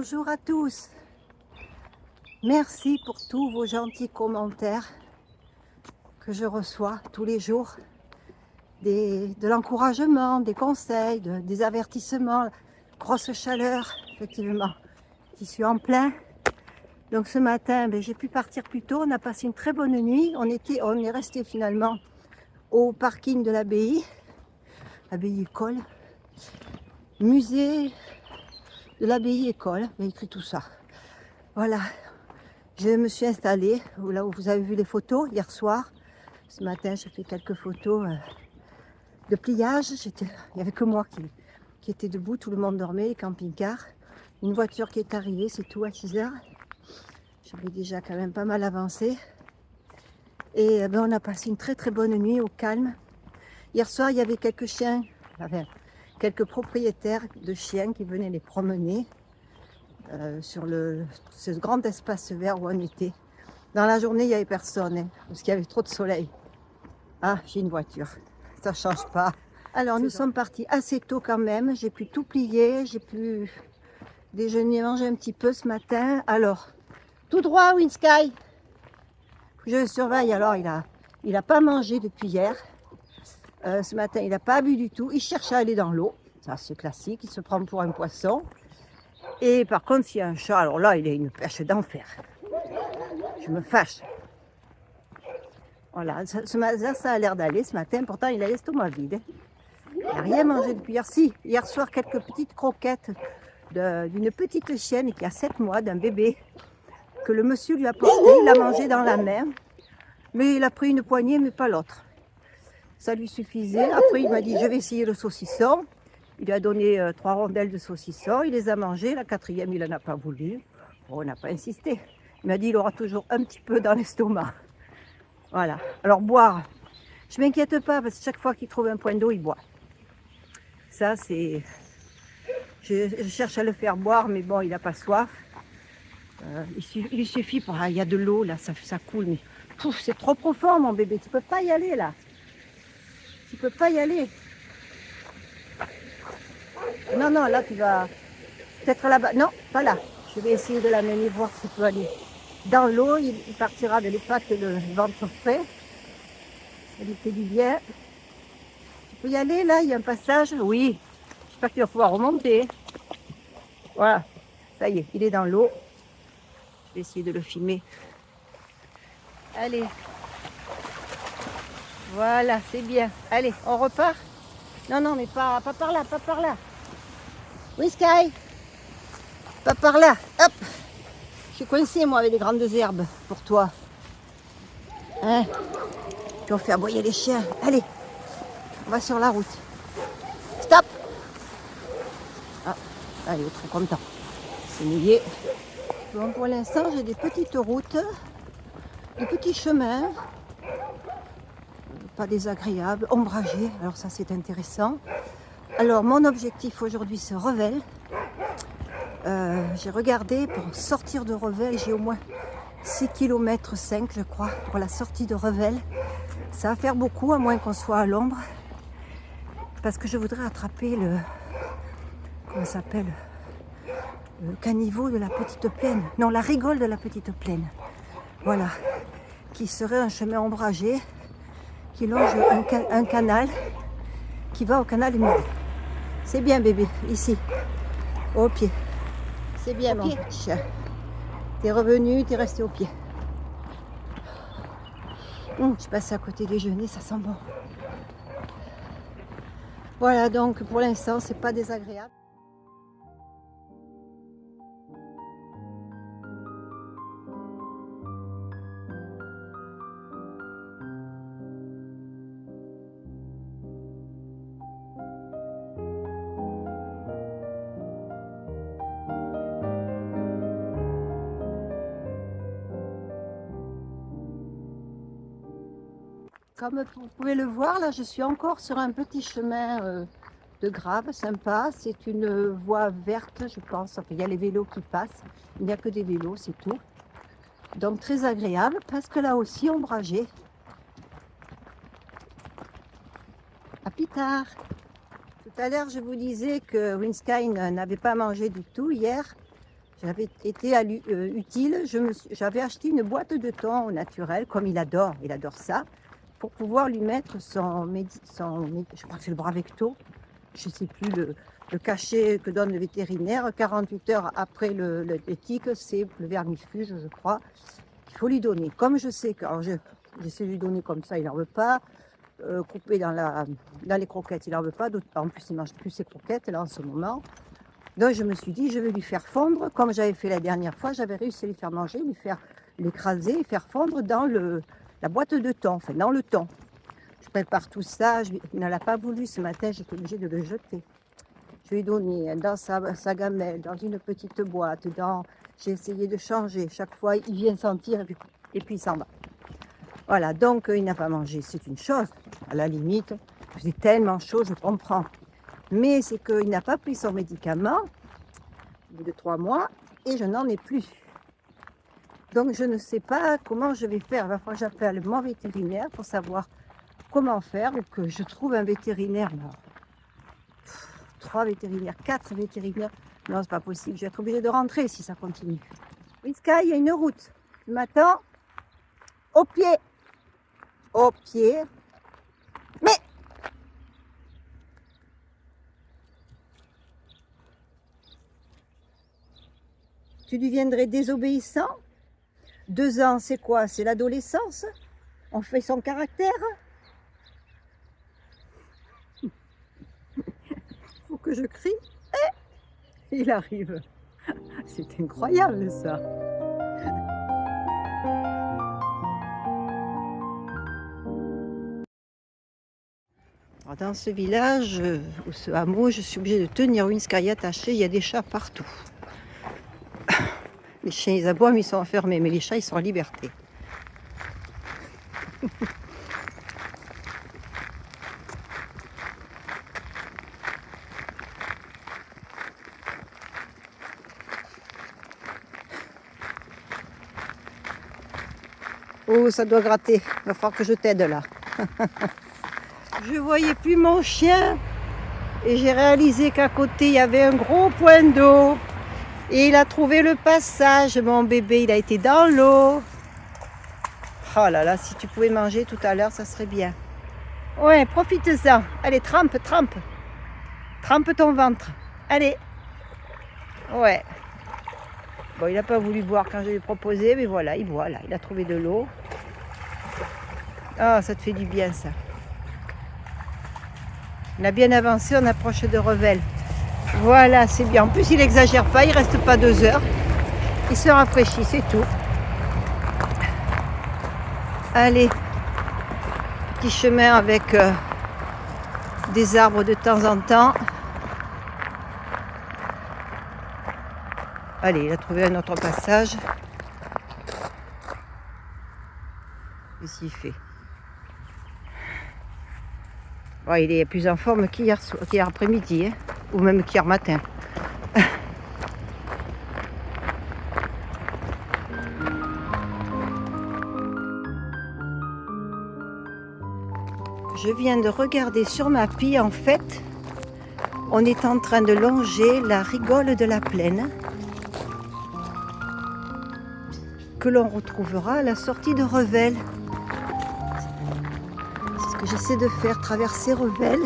Bonjour à tous. Merci pour tous vos gentils commentaires que je reçois tous les jours. De l'encouragement, des conseils, des avertissements. Grosse chaleur, effectivement, j'y suis en plein. Donc ce matin, j'ai pu partir plus tôt. On a passé une très bonne nuit. On est resté finalement au parking de l'abbaye école, musée de l'abbaye école. Il y a écrit tout ça. Voilà. Je me suis installée là où vous avez vu les photos hier soir. Ce matin, j'ai fait quelques photos de pliage. Il n'y avait que moi qui était debout. Tout le monde dormait, les camping-cars. Une voiture qui est arrivée, c'est tout, à 6 heures. J'avais déjà quand même pas mal avancé. Et on a passé une très très bonne nuit au calme. Hier soir, il y avait quelques chiens, quelques propriétaires de chiens qui venaient les promener sur ce grand espace vert où on était. Dans la journée, il n'y avait personne, parce qu'il y avait trop de soleil. Ah, j'ai une voiture, ça ne change pas. Alors, nous sommes partis assez tôt quand même. J'ai pu tout plier, j'ai pu déjeuner, manger un petit peu ce matin. Alors, tout droit, Winsky. Je le surveille. Alors, il a pas mangé depuis hier. Ce matin, il n'a pas bu du tout. Il cherche à aller dans l'eau. Ça, c'est classique. Il se prend pour un poisson. Et par contre, s'il y a un chat, alors là, il a une pêche d'enfer. Je me fâche. Voilà, ça a l'air d'aller ce matin. Pourtant, il a l'estomac vide. Il n'a rien mangé depuis hier. Si, hier soir, quelques petites croquettes d'une petite chienne qui a 7 mois, d'un bébé, que le monsieur lui a porté. Il l'a mangé dans la main. Mais il a pris une poignée, mais pas l'autre. Ça lui suffisait. Après, il m'a dit, je vais essayer le saucisson. Il lui a donné 3 rondelles de saucisson. Il les a mangées. La 4e, il n'en a pas voulu. Bon, on n'a pas insisté. Il m'a dit, il aura toujours un petit peu dans l'estomac. Voilà. Alors, boire. Je ne m'inquiète pas, parce que chaque fois qu'il trouve un point d'eau, il boit. Ça, c'est... Je cherche à le faire boire, mais bon, il n'a pas soif. Il lui suffit, il y a de l'eau, là, ça coule. Mais c'est trop profond, mon bébé. Tu ne peux pas y aller, là. Tu peux pas y aller. Non, là, tu vas... Peut-être là-bas. Non, pas là. Je vais essayer de l'amener voir s'il peut aller dans l'eau. Il partira de les pattes et le ventre frais. Ça lui fait du bien. Tu peux y aller, là, il y a un passage. Oui. J'espère que tu vas pouvoir remonter. Voilà. Ça y est, il est dans l'eau. Je vais essayer de le filmer. Allez. Voilà, c'est bien. Allez, on repart. Non, mais pas par là, pas par là. Oui, Sky. Pas par là. Hop. Je suis coincée, moi, avec les grandes herbes pour toi. Hein? Tu vas faire aboyer les chiens. Allez, on va sur la route. Stop. Ah, allez, trop content. C'est mouillé. Bon, pour l'instant, j'ai des petites routes, des petits chemins. Pas désagréables, ombragés. Alors ça, c'est intéressant. Alors, mon objectif aujourd'hui, c'est Revel. J'ai regardé pour sortir de Revel, j'ai au moins 6 km 5, je crois, pour la sortie de Revel. Ça va faire beaucoup, à moins qu'on soit à l'ombre. Parce que je voudrais attraper comment ça s'appelle, le caniveau de la Petite Plaine. Non, la rigole de la Petite Plaine. Voilà. Qui serait un chemin ombragé qui longe un canal qui va au canal du Midi. C'est bien, bébé, ici, au pied. C'est bien, mon petit chien. T'es revenu, t'es resté au pied. Je passe à côté déjeuner, ça sent bon. Voilà, donc pour l'instant, c'est pas désagréable. Comme vous pouvez le voir, là, je suis encore sur un petit chemin de grave, sympa. C'est une voie verte, je pense. Enfin, il y a les vélos qui passent. Il n'y a que des vélos, c'est tout. Donc très agréable, parce que là aussi, ombragé. À plus tard. Tout à l'heure, je vous disais que Winsky n'avait pas mangé du tout hier. j'avais été utile. J'avais acheté une boîte de thon au naturel, comme il adore ça, pour pouvoir lui mettre je crois que c'est le Bravecto, je ne sais plus le cachet que donne le vétérinaire. 48 heures après l'éthique, c'est le vermifuge, je crois, qu'il faut lui donner. Comme je sais que j'essaie de lui donner comme ça, il n'en veut pas. Coupé dans les croquettes, il n'en veut pas. En plus, il ne mange plus ses croquettes là en ce moment. Donc je me suis dit, je vais lui faire fondre, comme j'avais fait la dernière fois. J'avais réussi à lui faire manger, l'écraser et faire fondre dans la boîte de thon, enfin dans le thon. Je prépare tout ça. Il n'en a pas voulu ce matin, j'étais obligée de le jeter. Je lui ai donné dans sa gamelle, dans une petite boîte. J'ai essayé de changer. Chaque fois, il vient sentir et puis il s'en va. Voilà, donc il n'a pas mangé, c'est une chose. À la limite, il faisait tellement chaud, je comprends. Mais c'est qu'il n'a pas pris son médicament au bout de 3 mois et je n'en ai plus. Donc je ne sais pas comment je vais faire. Il va falloir que j'appelle mon vétérinaire pour savoir comment faire, ou que je trouve un vétérinaire. 3 vétérinaires, 4 vétérinaires. Non, c'est pas possible. Je vais être obligée de rentrer si ça continue. Whisky, il y a une route. Tu m'attends? Au pied. Au pied. Mais tu deviendrais désobéissant? 2 ans, c'est quoi? C'est l'adolescence? On fait son caractère? Faut que je crie. Il arrive. C'est incroyable ça. Alors, dans ce village, ou ce hameau, je suis obligée de tenir Winsky attaché. Il y a des chats partout. Les chiens, ils aboient, mais ils sont enfermés. Mais les chats, ils sont en liberté. Oh, ça doit gratter. Il va falloir que je t'aide là. Je voyais plus mon chien. Et j'ai réalisé qu'à côté, il y avait un gros point d'eau. Et il a trouvé le passage, mon bébé. Il a été dans l'eau. Oh là là, si tu pouvais manger tout à l'heure, ça serait bien. Ouais, profite-en. Allez, trempe, trempe. Trempe ton ventre. Allez. Ouais. Bon, il n'a pas voulu boire quand je lui ai proposé, mais voilà, il boit là. Il a trouvé de l'eau. Ah, ça te fait du bien, ça. On a bien avancé, on approche de Revel. Voilà, c'est bien. En plus, il n'exagère pas, il ne reste pas 2 heures. Il se rafraîchit, c'est tout. Allez, petit chemin avec des arbres de temps en temps. Allez, il a trouvé un autre passage. Qu'est-ce qu'il fait? Bon, il est plus en forme qu'hier après-midi, hein, ou même qu'hier matin. Je viens de regarder sur ma pie, en fait, on est en train de longer la rigole de la plaine, que l'on retrouvera à la sortie de Revel. C'est ce que j'essaie de faire, traverser Revel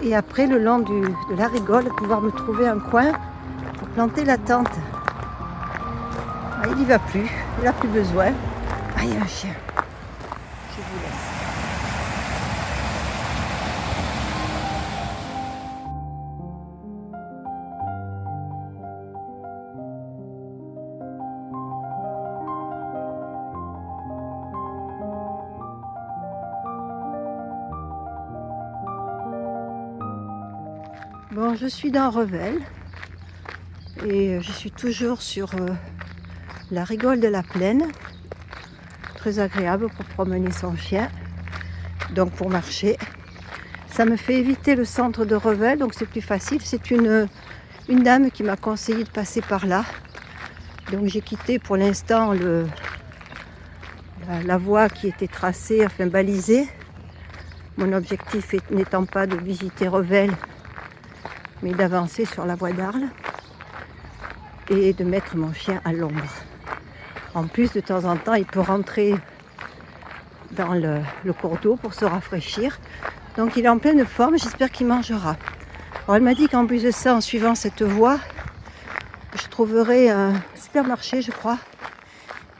et après le long de la rigole pouvoir me trouver un coin pour planter la tente. Ah, il n'y va plus, il n'a plus besoin. Ah, il y a un chien. Je vous laisse. Bon, je suis dans Revel et je suis toujours sur la rigole de la plaine. Très agréable pour promener son chien, donc pour marcher. Ça me fait éviter le centre de Revel, donc c'est plus facile. C'est une dame qui m'a conseillé de passer par là. Donc j'ai quitté pour l'instant la voie qui était tracée, enfin balisée. Mon objectif n'étant pas de visiter Revel, mais d'avancer sur la voie d'Arles. et de mettre mon chien à l'ombre. En plus, de temps en temps, il peut rentrer dans le cours d'eau pour se rafraîchir. Donc il est en pleine forme, j'espère qu'il mangera. Alors elle m'a dit qu'en plus de ça, en suivant cette voie, je trouverai un supermarché, je crois,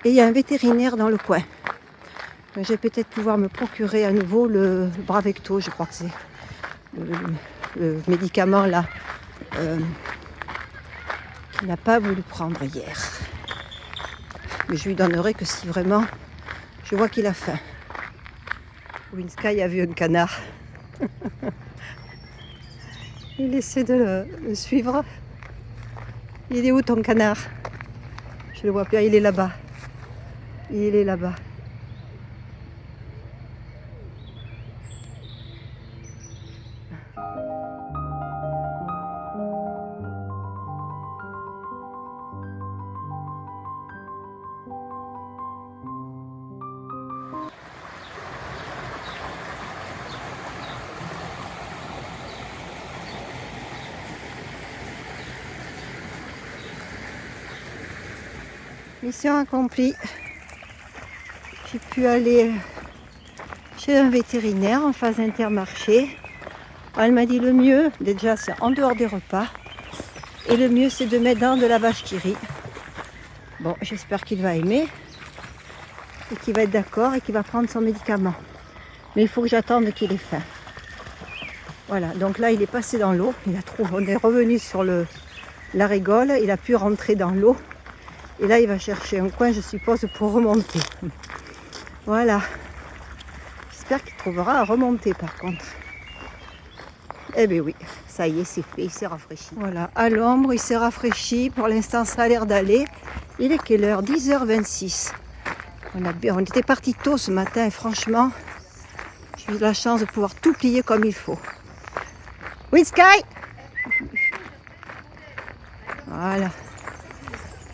et il y a un vétérinaire dans le coin. Donc, je vais peut-être pouvoir me procurer à nouveau le Bravecto, je crois que c'est le médicament là qu'il n'a pas voulu prendre hier. Mais je lui donnerai que si vraiment je vois qu'il a faim. Winsky a vu un canard. Il essaie de le suivre. Il est où ton canard? Je le vois pas, il est là-bas. Il est là-bas. Mission accomplie. J'ai pu aller chez un vétérinaire en phase Intermarché. Elle m'a dit le mieux, déjà c'est en dehors des repas, et le mieux c'est de mettre dans de la vache qui rit. Bon, j'espère qu'il va aimer, et qu'il va être d'accord, et qu'il va prendre son médicament. Mais il faut que j'attende qu'il ait faim. Voilà, donc là il est passé dans l'eau, on est revenu sur la rigole, il a pu rentrer dans l'eau. Et là, il va chercher un coin, je suppose, pour remonter. Voilà. J'espère qu'il trouvera à remonter, par contre. Eh bien oui, ça y est, c'est fait, il s'est rafraîchi. Voilà, à l'ombre, il s'est rafraîchi. Pour l'instant, ça a l'air d'aller. Il est quelle heure? 10h26. On était partis tôt ce matin et franchement, j'ai eu la chance de pouvoir tout plier comme il faut. Winsky! Voilà.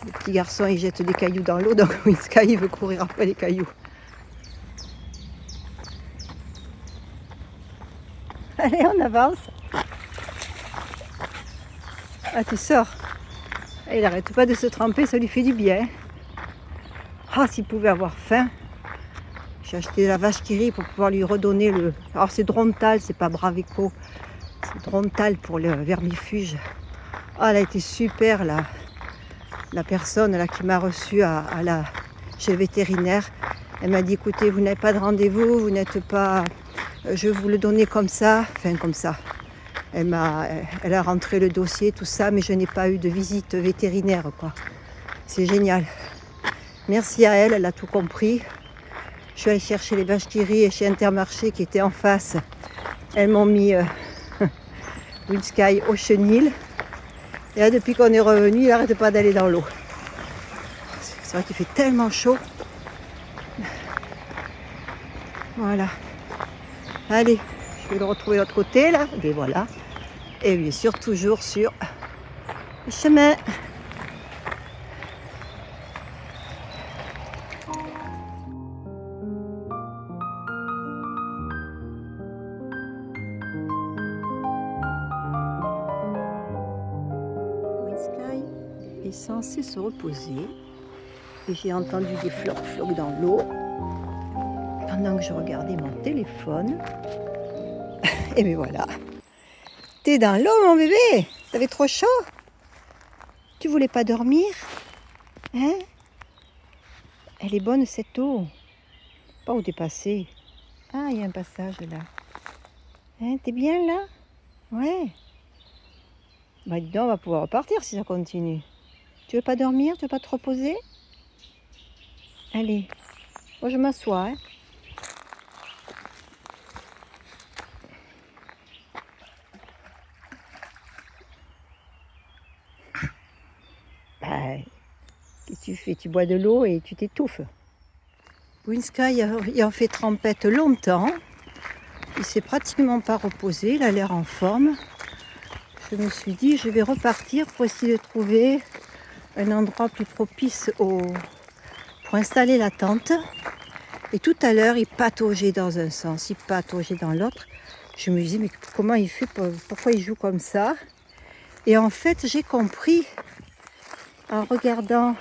Le petit garçon, il jette des cailloux dans l'eau, donc Winsky, il veut courir après les cailloux. Allez, on avance. Ah, tu sors. Il n'arrête pas de se tremper, ça lui fait du bien. Ah, s'il pouvait avoir faim. J'ai acheté la vache qui rit pour pouvoir lui redonner le... Alors, c'est Drontal, c'est pas Braveco. C'est Drontal pour le vermifuge. Ah, elle a été super, là. La personne là, qui m'a reçue chez le vétérinaire, elle m'a dit écoutez, vous n'avez pas de rendez-vous, vous n'êtes pas. Je vais vous le donner comme ça, enfin comme ça. Elle a rentré le dossier, tout ça, mais je n'ai pas eu de visite vétérinaire, quoi. C'est génial. Merci à elle, elle a tout compris. Je suis allée chercher les vaches qui rient chez Intermarché qui étaient en face. Elles m'ont mis Winsky au chenil. Et là, depuis qu'on est revenu, il n'arrête pas d'aller dans l'eau. C'est vrai qu'il fait tellement chaud. Voilà. Allez, je vais le retrouver de l'autre côté, là. Et voilà. Et bien sûr, toujours sur le chemin. Winsky est censé se reposer. Et j'ai entendu des flocs dans l'eau. Pendant que je regardais mon téléphone. Et bien voilà. T'es dans l'eau, mon bébé. T'avais trop chaud. Tu voulais pas dormir? Hein? Elle est bonne cette eau. Pas où t'es passé. Ah, il y a un passage là. Hein, t'es bien là? Ouais. Bah dis donc, on va pouvoir repartir si ça continue. Tu veux pas dormir? Tu veux pas te reposer? Allez. Moi je m'assois, hein. Qu'est-ce que tu fais? Tu bois de l'eau et tu t'étouffes. Winsky ayant fait trempette longtemps, il s'est pratiquement pas reposé, il a l'air en forme. Je me suis dit, je vais repartir pour essayer de trouver un endroit plus propice pour installer la tente. Et tout à l'heure, il pataugeait dans un sens, il pataugeait dans l'autre. Je me disais, mais comment il fait? Pourquoi il joue comme ça? Et en fait, j'ai compris en regardant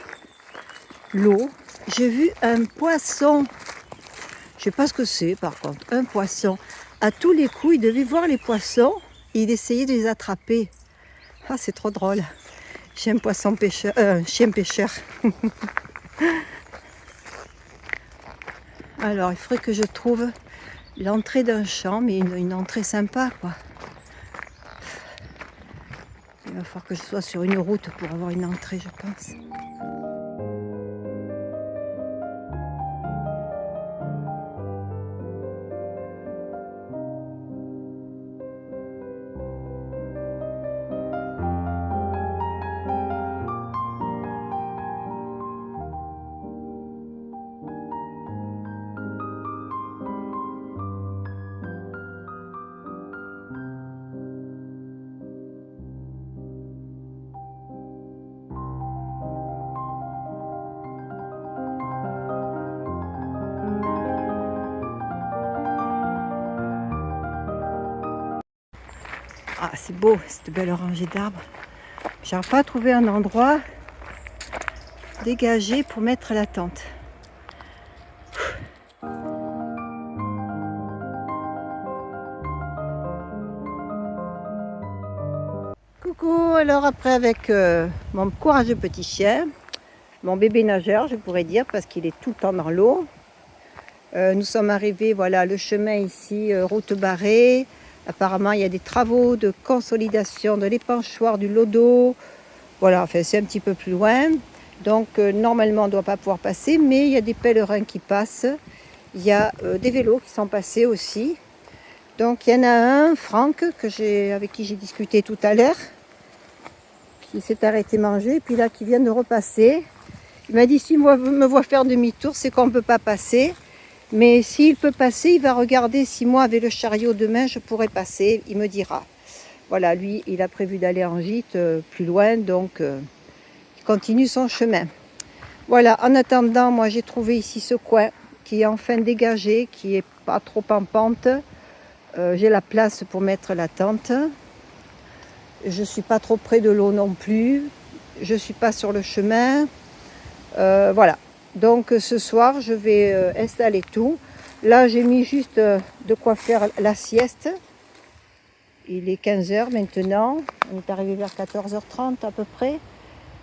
l'eau, j'ai vu un poisson. Je ne sais pas ce que c'est par contre, un poisson. À tous les coups, il devait voir les poissons et il essayait de les attraper. Ah, c'est trop drôle. J'ai un chien pêcheur. Alors, il faudrait que je trouve l'entrée d'un champ, mais une entrée sympa, quoi. Il va falloir que je sois sur une route pour avoir une entrée, je pense. Ah, c'est beau, cette belle rangée d'arbres. J'arrive pas à trouver un endroit dégagé pour mettre la tente. Coucou, alors après avec mon courageux petit chien, mon bébé nageur je pourrais dire parce qu'il est tout le temps dans l'eau. Nous sommes arrivés, voilà le chemin ici, route barrée. Apparemment il y a des travaux de consolidation de l'épanchoir du Lodo. Voilà, enfin c'est un petit peu plus loin. Donc normalement on ne doit pas pouvoir passer, mais il y a des pèlerins qui passent. Il y a des vélos qui sont passés aussi. Donc il y en a un, Franck, avec qui j'ai discuté tout à l'heure, qui s'est arrêté manger, et puis là qui vient de repasser. Il m'a dit, si me voit faire demi-tour, c'est qu'on ne peut pas passer. Mais s'il peut passer, il va regarder si moi, avec le chariot demain, je pourrais passer. Il me dira. Voilà, lui, il a prévu d'aller en gîte plus loin, donc il continue son chemin. Voilà, en attendant, moi j'ai trouvé ici ce coin qui est enfin dégagé, qui n'est pas trop en pente. J'ai la place pour mettre la tente. Je ne suis pas trop près de l'eau non plus. Je ne suis pas sur le chemin. Voilà. Donc ce soir, je vais installer tout. Là, j'ai mis juste de quoi faire la sieste. Il est 15h maintenant. On est arrivé vers 14h30 à peu près.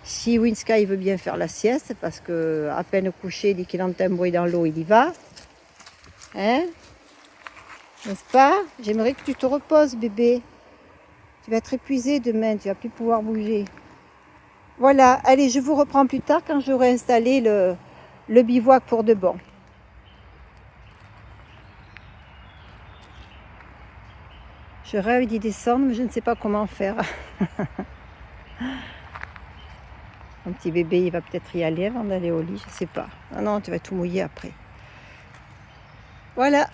Si Winska veut bien faire la sieste, parce qu'à peine couché, dès qu'il entend un bruit dans l'eau, il y va. Hein? N'est-ce pas? J'aimerais que tu te reposes, bébé. Tu vas être épuisé demain, tu vas plus pouvoir bouger. Voilà, allez, je vous reprends plus tard quand j'aurai installé le bivouac pour de bon. Je rêve d'y descendre, mais je ne sais pas comment faire. Mon petit bébé, il va peut-être y aller avant d'aller au lit, je ne sais pas. Ah non, tu vas tout mouiller après. Voilà.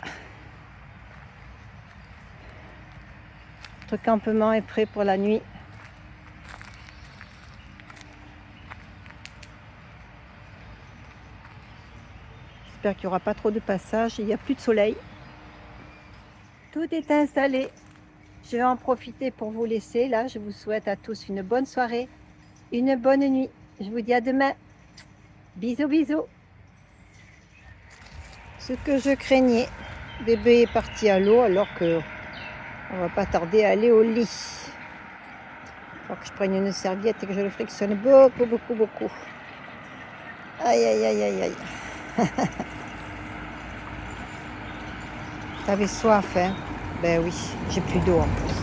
Notre campement est prêt pour la nuit. J'espère qu'il n'y aura pas trop de passages. Il n'y a plus de soleil. Tout est installé. Je vais en profiter pour vous laisser. Là, je vous souhaite à tous une bonne soirée, une bonne nuit. Je vous dis à demain. Bisous, bisous. Ce que je craignais, bébé est parti à l'eau alors que on va pas tarder à aller au lit. Il faut que je prenne une serviette et que je le frictionne beaucoup, beaucoup, beaucoup. Aïe, aïe, aïe, aïe, aïe. T'avais soif, hein? Ben oui, j'ai plus d'eau en plus.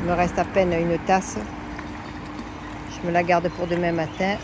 Il me reste à peine une tasse. Je me la garde pour demain matin.